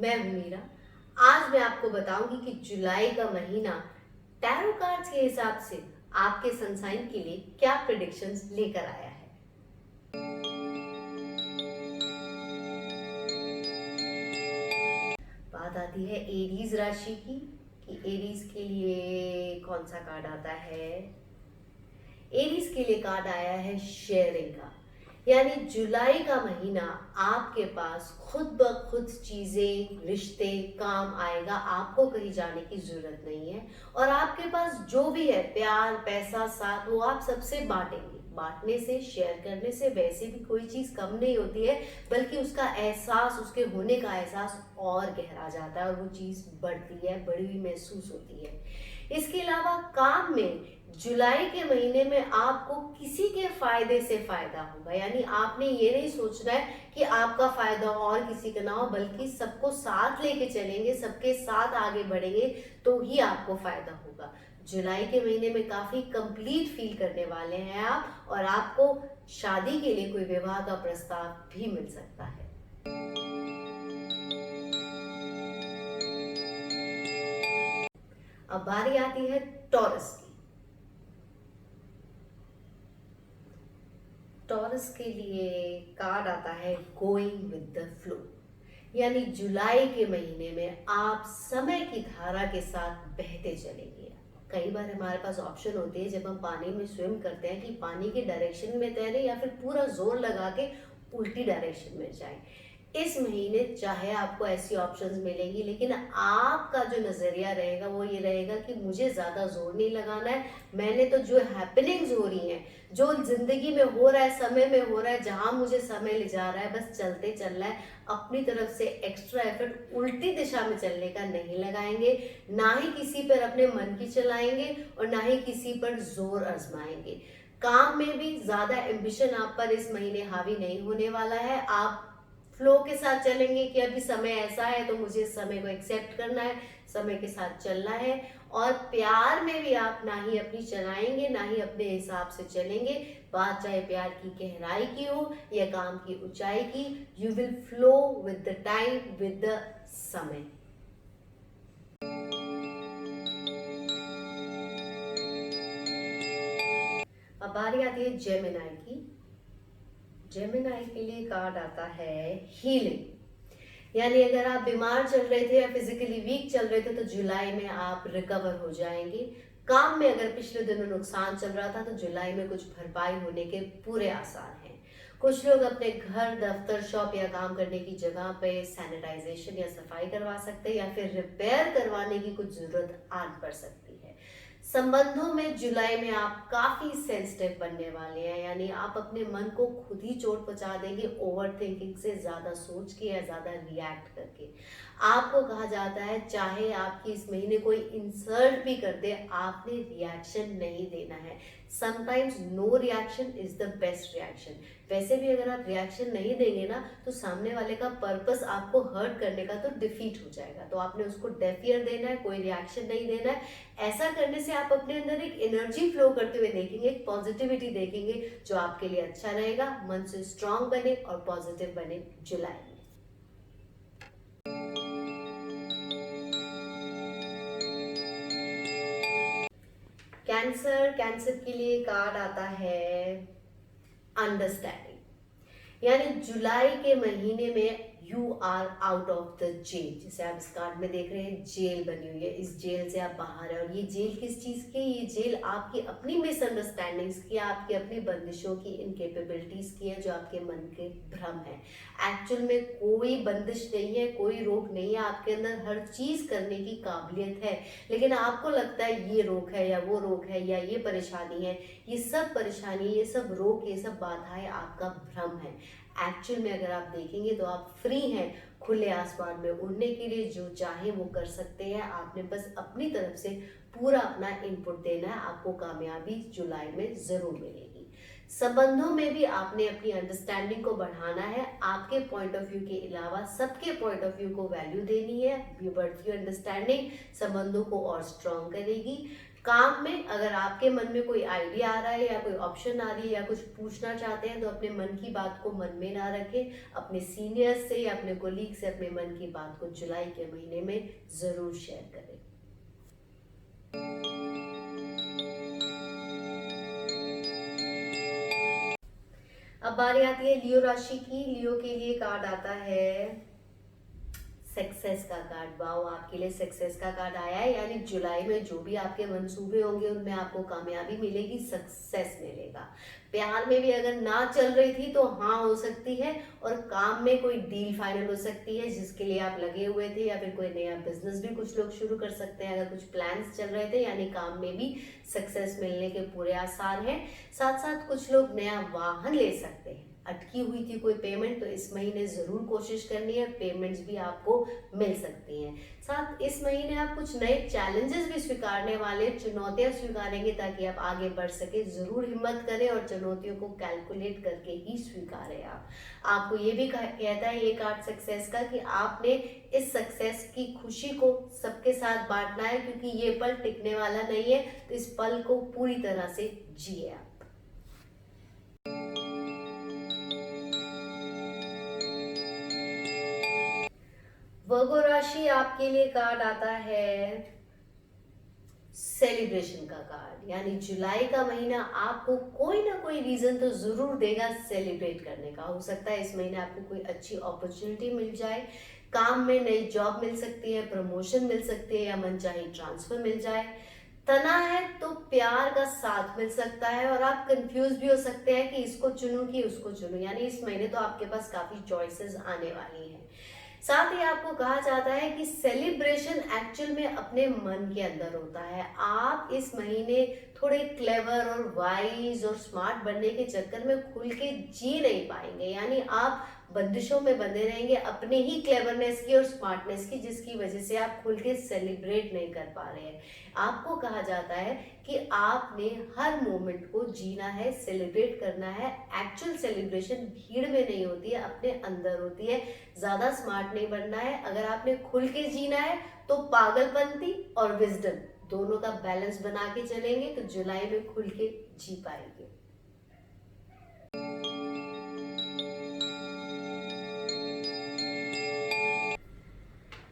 मैं हूं मीरा। आज मैं आपको बताऊंगी कि जुलाई का महीना टैरो कार्ड्स के हिसाब से आपके सनसाइन के लिए क्या प्रेडिक्शंस लेकर आया है। बात आती है एरीज राशि की कि एरीज के लिए कौन सा कार्ड आता है। एरीज के लिए कार्ड आया है शेयरिंग का, यानी जुलाई का महीना आपके पास खुद ब खुद चीजें, रिश्ते, काम आएगा। आपको कहीं जाने की जरूरत नहीं है और आपके पास जो भी है, प्यार, पैसा, साथ, वो आप सबसे बांटेंगे। बांटने से, शेयर करने से वैसे भी कोई चीज कम नहीं होती है, बल्कि उसका एहसास, उसके होने का एहसास और गहरा जाता है और वो चीज बढ़ती है, बड़ी हुई महसूस होती है। इसके अलावा काम में जुलाई के महीने में आपको किसी के फायदे से फायदा होगा, यानी आपने ये नहीं सोचना है कि आपका फायदा और किसी का ना हो, बल्कि सबको साथ लेके चलेंगे, सबके साथ आगे बढ़ेंगे तो ही आपको फायदा होगा। जुलाई के महीने में काफी कंप्लीट फील करने वाले हैं आप, और आपको शादी के लिए कोई विवाह का प्रस्ताव भी मिल सकता है। अब बारी आती है टॉरस की। टॉरस के लिए कार्ड आता है गोइंग विद द फ्लो, यानी जुलाई के महीने में आप समय की धारा के साथ बहते चलेंगे। कई बार हमारे पास ऑप्शन होती है जब हम पानी में स्विम करते हैं कि पानी के डायरेक्शन में तैरें या फिर पूरा जोर लगा के उल्टी डायरेक्शन में जाएं। इस महीने चाहे आपको ऐसी ऑप्शंस मिलेंगी, लेकिन आपका जो नजरिया रहेगा वो ये रहेगा कि मुझे ज्यादा जोर नहीं लगाना है। मैंने तो जो हैपनिंग्स हो रही हैं, जो जिंदगी में हो रहा है, समय में हो रहा है, जहां मुझे समय ले जा रहा है, बस चलते चलना है। अपनी तरफ से एक्स्ट्रा एफर्ट उल्टी दिशा में चलने का नहीं लगाएंगे, ना ही किसी पर अपने मन की चलाएंगे और ना ही किसी पर जोर आजमाएंगे। काम में भी ज्यादा एम्बिशन आप पर इस महीने हावी नहीं होने वाला है। आप फ्लो के साथ चलेंगे कि अभी समय ऐसा है तो मुझे इस समय को एक्सेप्ट करना है, समय के साथ चलना है। और प्यार में भी आप ना ही अपनी चलाएंगे, ना ही अपने हिसाब से चलेंगे। बात चाहे प्यार की गहराई की हो या काम की ऊंचाई की, you will flow with the time, with the समय। अब बारी आती है जेमिनाई की। जेमिनाई के लिए कार्ड आता है हीलिंग, यानी अगर आप बीमार चल रहे थे या फिजिकली वीक चल रहे थे तो जुलाई में आप रिकवर हो जाएंगे। काम में अगर पिछले दिनों नुकसान चल रहा था तो जुलाई में कुछ भरपाई होने के पूरे आसार हैं। कुछ लोग अपने घर, दफ्तर, शॉप या काम करने की जगह पे सैनिटाइजेशन या सफाई करवा सकते हैं, या फिर रिपेयर करवाने की कुछ जरूरत आन पड़ सकती है। संबंधों में जुलाई में आप काफी सेंसिटिव बनने वाले हैं, यानी आप अपने मन को खुद ही चोट पहुंचा देंगे, ओवर थिंकिंग से, ज्यादा सोच के या ज्यादा रिएक्ट करके। आपको कहा जाता है चाहे आपकी इस महीने कोई इंसल्ट भी कर दे, आपने रिएक्शन नहीं देना है। Sometimes no reaction is the best reaction. वैसे भी अगर आप रिएक्शन नहीं देंगे ना तो सामने वाले का पर्पस आपको हर्ट करने का तो डिफीट हो जाएगा, तो आपने उसको डेफ ईयर देना है, कोई रिएक्शन नहीं देना है। ऐसा करने से आप अपने अंदर एक एनर्जी फ्लो करते हुए देखेंगे, एक पॉजिटिविटी देखेंगे जो आपके लिए अच्छा रहेगा। मन से स्ट्रांग बने और पॉजिटिव बने जुलाई में। कैंसर, कैंसर के लिए कार्ड आता है अंडरस्टैंडिंग, यानी जुलाई के महीने में you are out of the jail. जैसे आप इस कार्ड में देख रहे हैं, जेल बनी हुई है, इस जेल से आप बाहर है। और ये जेल किस चीज की? ये जेल आपकी अपनी मिसअंडरस्टैंडिंग्स की, आपकी अपनी बंदिशों की, इनकेपेबिलिटीज की है, जो आपके मन के भ्रम है। एक्चुअल में कोई बंदिश नहीं है, कोई रोक नहीं है, आपके अंदर हर चीज करने की काबिलियत है, लेकिन आपको लगता है ये रोक है या वो रोक है या ये परेशानी है। ये सब परेशानी, ये सब रोक, ये सब बाधाएं आपका भ्रम है। एक्चुअल में अगर आप देखेंगे तो आप फ्री हैं खुले आसमान में उड़ने के लिए, जो चाहे वो कर सकते हैं। आपने बस अपनी तरफ से पूरा अपना इनपुट देना है, आपको कामयाबी जुलाई में जरूर मिलेगी। संबंधों में भी आपने अपनी अंडरस्टैंडिंग को बढ़ाना है। आपके पॉइंट ऑफ व्यू के अलावा सबके पॉइंट ऑफ व्यू को वैल्यू देनी है। ये बढ़ती हुई अंडरस्टैंडिंग संबंधों को और स्ट्रॉन्ग करेगी। काम में अगर आपके मन में कोई आइडिया आ रहा है या कोई ऑप्शन आ रही है या कुछ पूछना चाहते हैं तो अपने मन की बात को मन में ना रखें, अपने सीनियर्स से या अपने कोलीग से अपने मन की बात को जुलाई के महीने में जरूर शेयर करें। अब बारी आती है लियो राशि की। लियो के लिए कार्ड आता है सक्सेस का कार्ड। वाओ, आपके लिए सक्सेस का कार्ड आया है, यानी जुलाई में जो भी आपके मंसूबे होंगे उनमें आपको कामयाबी मिलेगी, सक्सेस मिलेगा। प्यार में भी अगर ना चल रही थी तो हाँ हो सकती है, और काम में कोई डील फाइनल हो सकती है जिसके लिए आप लगे हुए थे, या फिर कोई नया बिजनेस भी कुछ लोग शुरू कर सकते हैं अगर कुछ प्लान्स चल रहे थे, यानी काम में भी सक्सेस मिलने के पूरे आसार हैं। साथ साथ कुछ लोग नया वाहन ले सकते हैं। अटकी हुई थी कोई पेमेंट तो इस महीने जरूर कोशिश करनी है, पेमेंट्स भी आपको मिल सकती हैं। साथ इस महीने आप कुछ नए चैलेंजेस भी स्वीकारने वाले, चुनौतियां स्वीकारेंगे ताकि आप आगे बढ़ सके। जरूर हिम्मत करें और चुनौतियों को कैलकुलेट करके ही स्वीकारें। आपको ये भी कहता है ये कार्ड सक्सेस का कि आपने इस सक्सेस की खुशी को सबके साथ बांटना है, क्योंकि ये पल टिकने वाला नहीं है, तो इस पल को पूरी तरह से जिए आप। वर्गो राशि, आपके लिए कार्ड आता है सेलिब्रेशन का कार्ड, यानी जुलाई का महीना आपको कोई ना कोई रीजन तो जरूर देगा सेलिब्रेट करने का। हो सकता है इस महीने आपको कोई अच्छी अपॉर्चुनिटी मिल जाए, काम में नई जॉब मिल सकती है, प्रमोशन मिल सकती है, या मनचाही ट्रांसफर मिल जाए। तना है तो प्यार का साथ मिल सकता है, और आप कंफ्यूज भी हो सकते हैं कि इसको चुनूं कि उसको चुनूं, यानी इस महीने तो आपके पास काफी चॉइसेस आने वाली हैं। साथ ही आपको कहा जाता है कि सेलिब्रेशन एक्चुअल में अपने मन के अंदर होता है। आप इस महीने थोड़े क्लेवर और वाइज और स्मार्ट बनने के चक्कर में खुल के जी नहीं पाएंगे, यानी आप बंदिशों में बंधे रहेंगे अपने ही क्लेवरनेस की और स्मार्टनेस की, जिसकी वजह से आप खुल के सेलिब्रेट नहीं कर पा रहे हैं। आपको कहा जाता है कि आपने हर मोमेंट को जीना है, सेलिब्रेट करना है। एक्चुअल सेलिब्रेशन भीड़ में नहीं होती है, अपने अंदर होती है। ज्यादा स्मार्ट नहीं बनना है। अगर आपने खुल के जीना है तो पागलपंती और विजडम दोनों का बैलेंस बना के चलेंगे तो जुलाई में खुल के जी पाएंगे।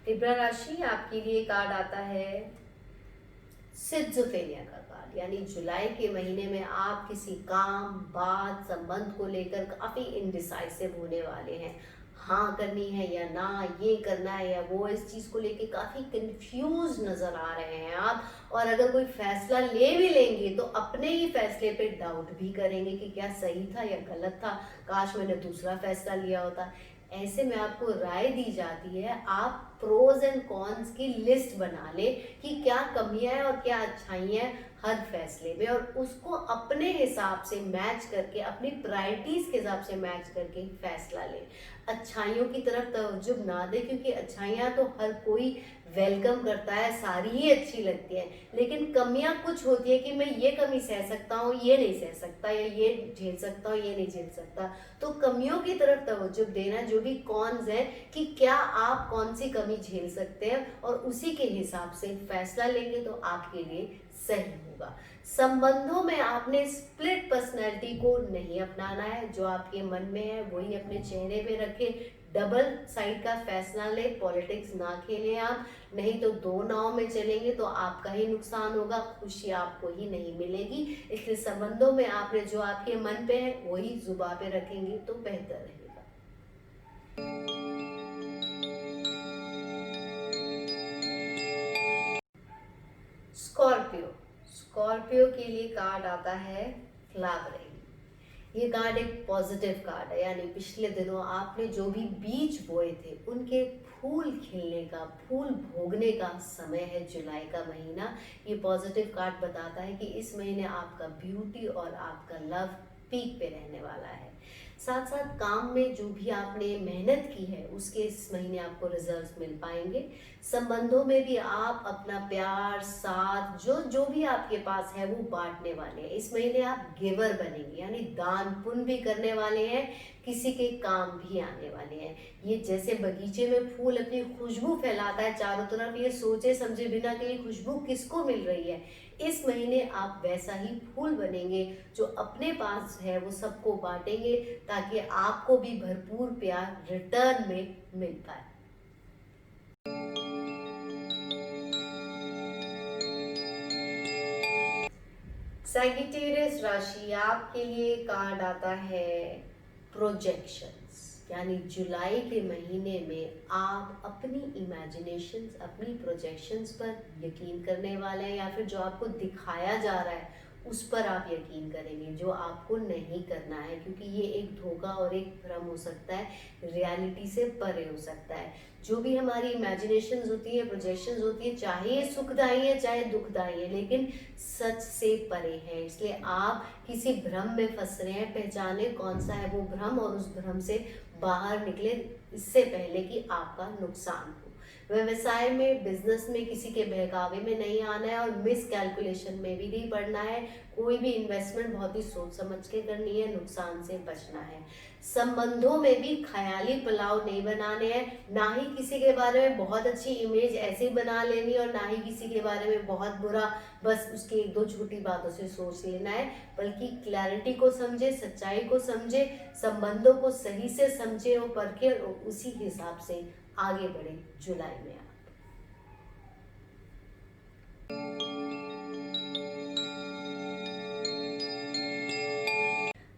लिब्रा राशि, आपके लिए कार्ड आता है सिजोफ्रेनिया का कार्ड, यानी जुलाई के महीने में आप किसी काम, बात, संबंध को लेकर काफी इनडिसाइसिव होने वाले हैं। हाँ करनी है या ना, ये करना है या वो, इस चीज को लेके काफी कंफ्यूज नजर आ रहे हैं आप। और अगर कोई फैसला ले भी लेंगे तो अपने ही फैसले पे डाउट भी करेंगे कि क्या सही था या गलत था, काश मैंने दूसरा फैसला लिया होता। ऐसे में आपको राय दी जाती है आप प्रोज एंड कॉन्स की लिस्ट बना ले कि क्या कमियां हैं और क्या अच्छाइयां हैं हर फैसले में, और उसको अपने हिसाब से मैच करके, अपनी प्रायोरिटीज के हिसाब से मैच करके फैसला ले। अच्छाइयों की तरफ तवज्जो ना दे, क्योंकि अच्छाइयां तो हर कोई वेलकम करता है, सारी ही अच्छी लगती है, लेकिन कमियां कुछ होती है कि मैं ये कमी सह सकता हूँ, ये नहीं सह सकता, या ये झेल सकता हूँ, ये नहीं झेल सकता। तो कमियों की तरफ तवज्जो देना, जो भी कॉन्स है कि क्या आप कौन सी कमी झेल सकते हैं, और उसी के हिसाब से फैसला लेंगे तो आपके लिए सही होगा। संबंधों में आपने स्प्लिट पर्सनैलिटी को नहीं अपनाना है, जो आपके मन में है वही अपने चेहरे पे रखे। डबल साइड का फैसला ले, पॉलिटिक्स ना खेलें आप, नहीं तो दो नाव में चलेंगे तो आपका ही नुकसान होगा, खुशी आपको ही नहीं मिलेगी। इसलिए संबंधों में आपने जो आपके मन पे है वही जुबान पे रखेंगे तो बेहतर रहेगा। स्कॉर्पियो, स्कॉर्पियो के लिए कार्ड आता है फ्लावरिंग। ये कार्ड एक पॉजिटिव कार्ड है, यानी पिछले दिनों आपने जो भी बीज बोए थे उनके फूल खिलने का, फूल भोगने का समय है जुलाई का महीना। ये पॉजिटिव कार्ड बताता है कि इस महीने आपका ब्यूटी और आपका लव पीक पे रहने वाला है। साथ साथ काम में जो भी आपने मेहनत की है उसके इस महीने आपको रिजल्ट्स मिल पाएंगे। संबंधों में भी आप अपना प्यार, साथ, जो जो भी आपके पास है वो बांटने वाले हैं। इस महीने आप गिवर बनेंगे, यानी दान पुण्य भी करने वाले हैं, किसी के काम भी आने वाले हैं। ये जैसे बगीचे में फूल अपनी खुशबू फैलाता है चारों तरफ, ये सोचे समझे बिना कि ये खुशबू किसको मिल रही है, इस महीने आप वैसा ही फूल बनेंगे जो अपने पास है वो सबको बांटेंगे, ताकि आपको भी भरपूर प्यार रिटर्न में मिल पाए। सैगिटेरियस राशि, आपके लिए कार्ड आता है प्रोजेक्शंस। यानी जुलाई के महीने में आप अपनी इमेजिनेशंस, अपनी प्रोजेक्शंस पर यकीन करने वाले हैं, या फिर जो आपको दिखाया जा रहा है उस पर आप यकीन करेंगे, जो आपको नहीं करना है, क्योंकि ये एक धोखा और एक भ्रम हो सकता है, रियलिटी से परे हो सकता है। जो भी हमारी इमेजिनेशंस होती है, प्रोजेक्शंस होती है, चाहे ये सुखदायी है चाहे दुखदायी है, लेकिन सच से परे है। इसलिए आप किसी भ्रम में फंस रहे हैं, पहचाने कौन सा है वो भ्रम और उस भ्रम से बाहर निकले इससे पहले कि आपका नुकसान हो। व्यवसाय में, बिजनेस में किसी के बहकावे में नहीं आना है और मिस कैलकुलेशन में भी नहीं पड़ना है। कोई भी इन्वेस्टमेंट बहुत ही सोच समझ के करनी है, नुकसान से बचना है। संबंधों में भी ख्याली पुलाव नहीं बनाने हैं, ना ही किसी के बारे में बहुत अच्छी इमेज ऐसे बना लेनी और ना ही किसी के बारे में बहुत बुरा बस उसकी एक दो छोटी बातों से सोच लेना है, बल्कि क्लैरिटी को समझे, सच्चाई को समझे, संबंधों को सही से समझे और परखे और उसी हिसाब से आगे बढ़े जुलाई में आप।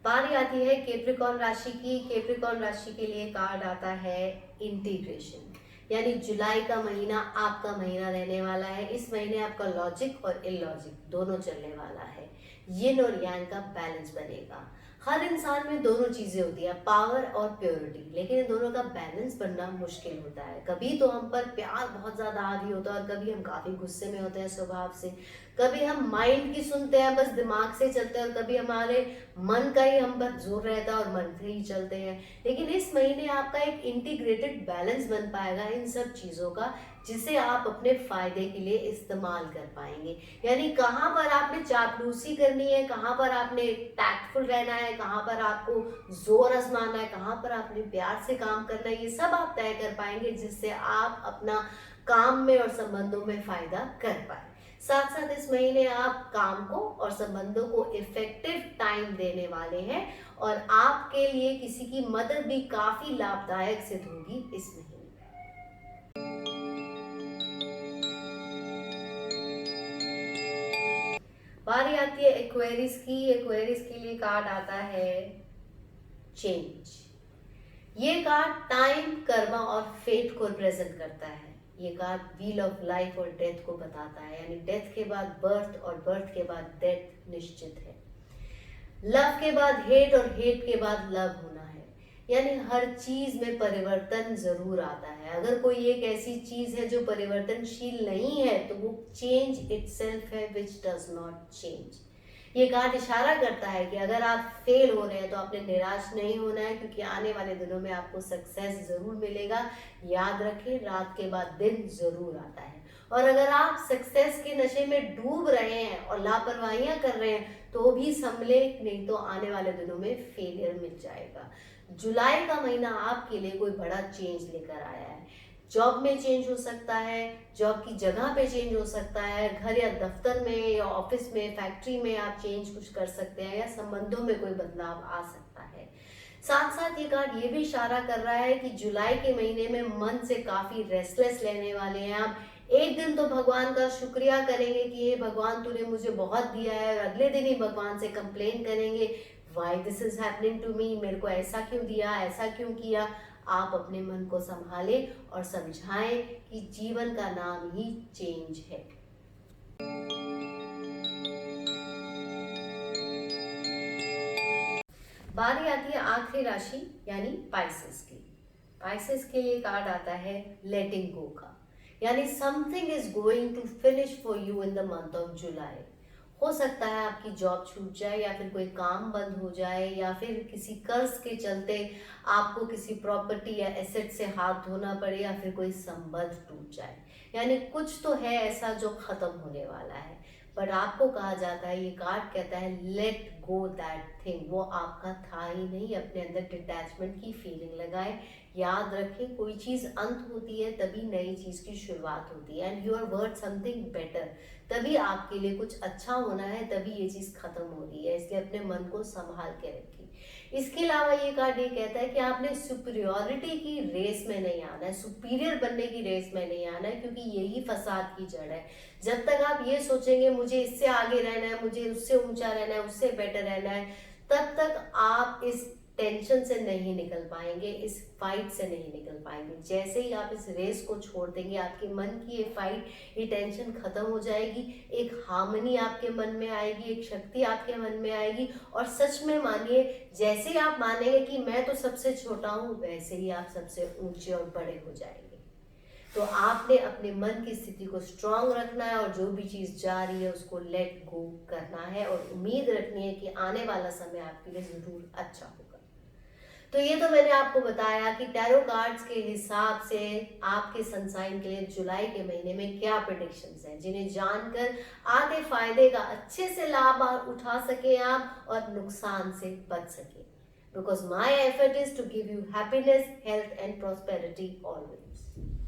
बारी आती है कैप्रिकॉर्न राशि की। कैप्रिकॉर्न राशि के लिए कार्ड आता है इंटीग्रेशन। यानी जुलाई का महीना आपका महीना रहने वाला है। इस महीने आपका लॉजिक और इलॉजिक दोनों चलने वाला है। यिन और यांग का बैलेंस बनेगा। हर इंसान में दोनों चीजें होती है, पावर और प्योरिटी, लेकिन इन दोनों का बैलेंस बनना मुश्किल होता है। कभी तो हम पर प्यार बहुत ज्यादा हावी होता है और कभी हम काफी गुस्से में होते हैं स्वभाव से। कभी हम माइंड की सुनते हैं, बस दिमाग से चलते हैं, और कभी हमारे मन का ही हम पर जोर रहता है और मन से ही चलते हैं। लेकिन इस महीने आपका एक इंटीग्रेटेड बैलेंस बन पाएगा इन सब चीजों का, जिसे आप अपने फायदे के लिए इस्तेमाल कर पाएंगे। यानी कहाँ पर आपने चापलूसी करनी है, कहाँ पर आपने टैक्टफुल रहना है, कहाँ पर आपको जोर आजमाना है, कहाँ पर आपने प्यार से काम करना है, ये सब आप तय कर पाएंगे, जिससे आप अपना काम में और संबंधों में फायदा कर पाए। साथ साथ इस महीने आप काम को और संबंधों को इफेक्टिव टाइम देने वाले हैं और आपके लिए किसी की मदद भी काफी लाभदायक सिद्ध होगी इस महीने। बारी आती है एक्वेरियस की। एक्वेरियस के लिए कार्ड आता है चेंज। ये कार्ड टाइम, कर्मा और फेट को रिप्रेजेंट करता है। ये कार्ड व्हील ऑफ लाइफ और डेथ को बताता है, यानी डेथ के बाद बर्थ और बर्थ के बाद डेथ निश्चित है। लव के बाद हेट और हेट के बाद लव होना है। यानी हर चीज में परिवर्तन जरूर आता है। अगर कोई एक ऐसी चीज है जो परिवर्तनशील नहीं है तो वो चेंज इटसेल्फ है, विच डज नॉट चेंज। ये कार्ड इशारा करता है कि अगर आप फेल हो रहे हैं तो आपने निराश नहीं होना है, क्योंकि आने वाले दिनों में आपको सक्सेस जरूर मिलेगा। याद रखें, रात के बाद दिन जरूर आता है। और अगर आप सक्सेस के नशे में डूब रहे हैं और लापरवाहियां कर रहे हैं तो भी संभले, नहीं तो आने वाले दिनों में फेलियर मिल जाएगा। जुलाई का महीना आपके लिए कोई बड़ा चेंज लेकर आया है। जॉब में चेंज हो सकता है, जॉब की जगह पे चेंज हो सकता है, घर या दफ्तर में या ऑफिस में, फैक्ट्री में आप चेंज कुछ कर सकते हैं, या संबंधों में कोई बदलाव आ सकता है। साथ साथ ये कार्ड ये भी इशारा कर रहा है कि जुलाई के महीने में मन से काफी रेस्टलेस लेने वाले हैं आप। एक दिन तो भगवान का शुक्रिया करेंगे कि ये भगवान तूने मुझे बहुत दिया है, और अगले दिन ही भगवान से कंप्लेन करेंगे, why this is happening to me, मेरे को ऐसा क्यों दिया, ऐसा क्यों किया। आप अपने मन को संभालें और समझाएं कि जीवन का नाम ही चेंज है। बारी आती है आखिरी राशि यानी पाइसेस की। पाइसेस के लिए कार्ड आता है लेटिंग गो का। यानी something is going to finish for you in the month of July. हो सकता है आपकी जॉब छूट जाए, या फिर कोई काम बंद हो जाए, या फिर किसी कर्ज के चलते आपको किसी प्रॉपर्टी या एसेट से हाथ धोना पड़े, या फिर कोई संबंध टूट जाए। यानी कुछ तो है ऐसा जो खत्म होने वाला है। बट आपको कहा जाता है, ये कार्ड कहता है लेट गो दैट थिंग, वो आपका था ही नहीं। अपने अंदर डिटैचमेंट की फीलिंग लगाए। याद रखें, कोई चीज अंत होती है तभी नई चीज की शुरुआत होती है। And you are worth something better. तभी आपके लिए कुछ अच्छा होना है, तभी ये चीज़ खत्म हो रही है, इसलिए अपने मन को संभाल के रखिए। इसके अलावा ये कार्ड ये कहता है कि आपने सुपीरियोरिटी की रेस में नहीं आना है, सुपीरियर बनने की रेस में नहीं आना है, क्योंकि यही फसाद की जड़ है। जब तक आप ये सोचेंगे मुझे इससे आगे रहना है, मुझे उससे ऊंचा रहना है, उससे बेटर रहना है, तब तक आप इस टेंशन से नहीं निकल पाएंगे, इस फाइट से नहीं निकल पाएंगे। जैसे ही आप इस रेस को छोड़ देंगे, आपके मन की ये फाइट, ये टेंशन खत्म हो जाएगी, एक हार्मनी आपके मन में आएगी, एक शक्ति आपके मन में आएगी। और सच में मानिए, जैसे ही आप मानेंगे कि मैं तो सबसे छोटा हूँ, वैसे ही आप सबसे ऊंचे और बड़े हो जाएंगे। तो आपने अपने मन की स्थिति को स्ट्रांग रखना है, और जो भी चीज़ जा रही है उसको लेट गो करना है, और उम्मीद रखनी है कि आने वाला समय आपके लिए ज़रूर अच्छा होगा। तो ये तो मैंने आपको बताया कि टैरो कार्ड्स के हिसाब से आपके सन साइन के लिए जुलाई के महीने में क्या प्रेडिक्शंस हैं, जिन्हें जानकर आगे फायदे का अच्छे से लाभ उठा सके आप, और नुकसान से बच सके। Because my effort is to give you happiness, health and prosperity always.